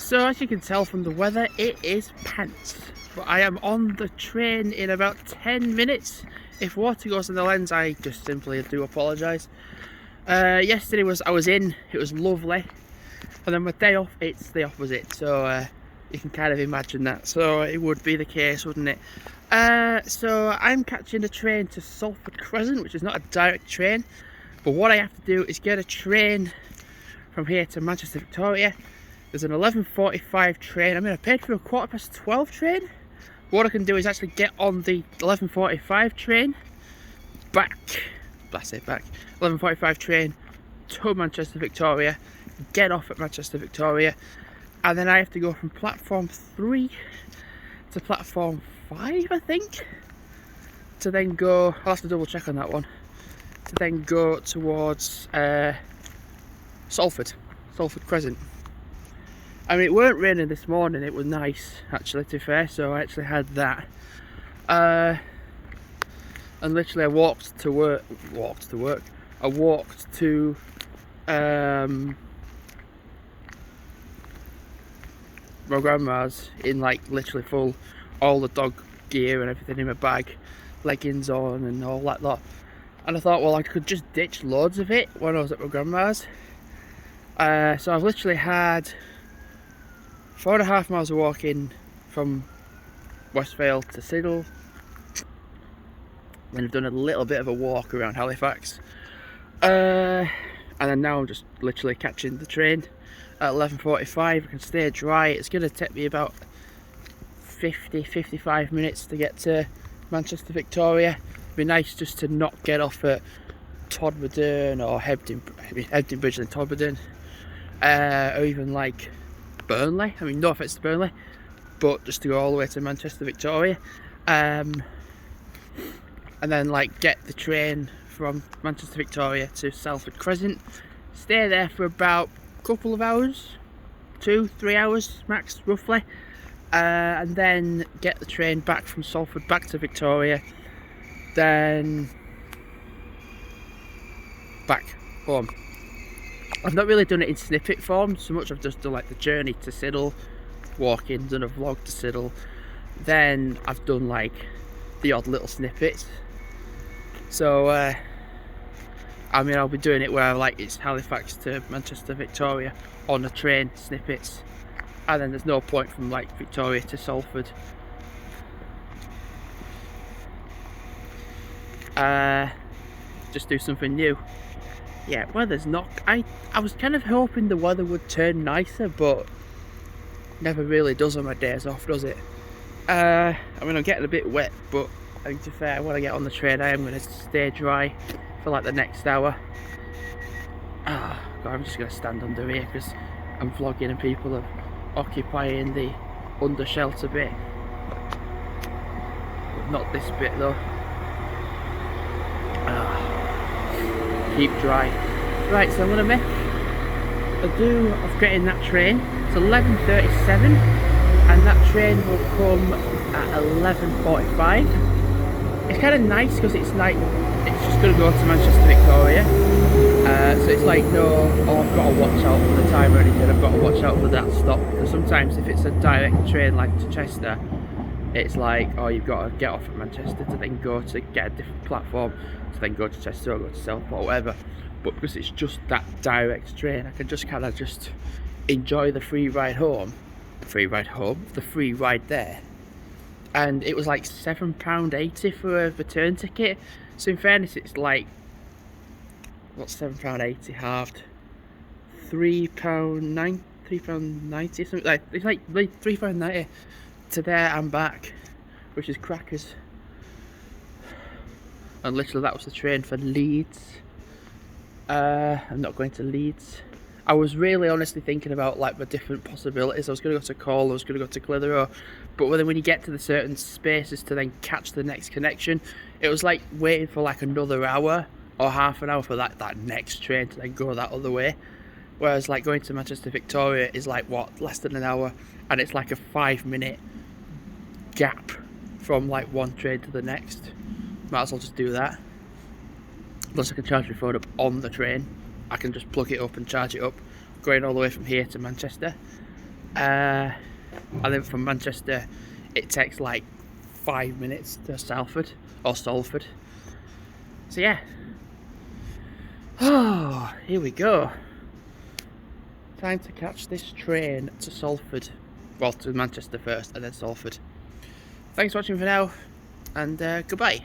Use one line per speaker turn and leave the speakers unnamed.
So as you can tell from the weather, it is pants. But I am on the train in about 10 minutes. If water goes in the lens, I just simply do apologise. Yesterday I was in, it was lovely. And then my day off, it's the opposite. So you can kind of imagine that. So it would be the case, wouldn't it? So I'm catching a train to Salford Crescent, which is not a direct train. But what I have to do is get a train from here to Manchester Victoria. There's an 11:45 train. I mean, I paid for a 12:15 train. What I can do is actually get on the 11:45 train back. Bless it, back. 11:45 train to Manchester Victoria. Get off at Manchester Victoria, and then I have to go from platform 3 to platform 5, I think. To then go. I'll have to double check on that one. To then go towards Salford Crescent. I mean, it weren't raining this morning, it was nice actually, to be fair, so I actually had that. And literally I walked to work. I walked to my grandma's in like literally full, all the dog gear and everything in my bag, leggings on and all that lot. And I thought, well, I could just ditch loads of it when I was at my grandma's. So I've literally had 4.5 miles of walking from Westvale to Siddle. Then I've done a little bit of a walk around Halifax. And then now I'm just literally catching the train at 11:45. I can stay dry. It's going to take me about 50-55 minutes to get to Manchester Victoria. It'd be nice just to not get off at Todmorden or Hebden Bridge and Todmorden, or even like Burnley. I mean, no offence to Burnley, but just to go all the way to Manchester Victoria, and then like get the train from Manchester Victoria to Salford Crescent, stay there for about a couple of hours, 2-3 hours max roughly, and then get the train back from Salford back to Victoria, then back home. I've not really done it in snippet form so much. I've just done like the journey to Siddle, walking, done a vlog to Siddle, then I've done like the odd little snippets. So I mean, I'll be doing it where like it's Halifax to Manchester Victoria on a train snippets, and then there's no point from like Victoria to Salford. Just do something new. Yeah, weather's not. I was kind of hoping the weather would turn nicer, but never really does on my days off, does it? I mean, I'm getting a bit wet, but I think to be fair, when I get on the train, I am going to stay dry for like the next hour. God, I'm just going to stand under here because I'm vlogging and people are occupying the under shelter bit. But not this bit though. Keep dry. Right, so I'm going to make a do of getting that train. It's 11:37 and that train will come at 11:45. It's kind of nice because it's like, it's just going to go to Manchester Victoria. So it's like, no, oh, I've got to watch out for the time or anything, I've got to watch out for that stop. Because sometimes if it's a direct train like to Chester, it's like, oh, you've got to get off at Manchester to then go to get a different platform, to then go to Chester or go to Southport or whatever. But because it's just that direct train, I can just kind of just enjoy the free ride home. The free ride there. And it was like £7.80 for a return ticket. So in fairness, it's like, what's £7.80 halved? £3.90 something like. It's like £3.90 to there and back, which is crackers. And literally that was the train for Leeds. I'm not going to Leeds. I was really honestly thinking about like the different possibilities. I was going to go to Cole, I was going to go to Clitheroe, but then when you get to the certain spaces to then catch the next connection, it was like waiting for like another hour or half an hour for that next train to then go that other way. Whereas like going to Manchester Victoria is like what, less than an hour, and it's like a 5-minute gap from like one train to the next. Might as well just do that. Plus I can charge my phone up on the train. I can just plug it up and charge it up, going all the way from here to Manchester. I live from Manchester. It takes like 5 minutes to Salford or Salford. So yeah. Oh, here we go. Time to catch this train to Salford. Well, to Manchester first and then Salford. Thanks for watching for now, and goodbye.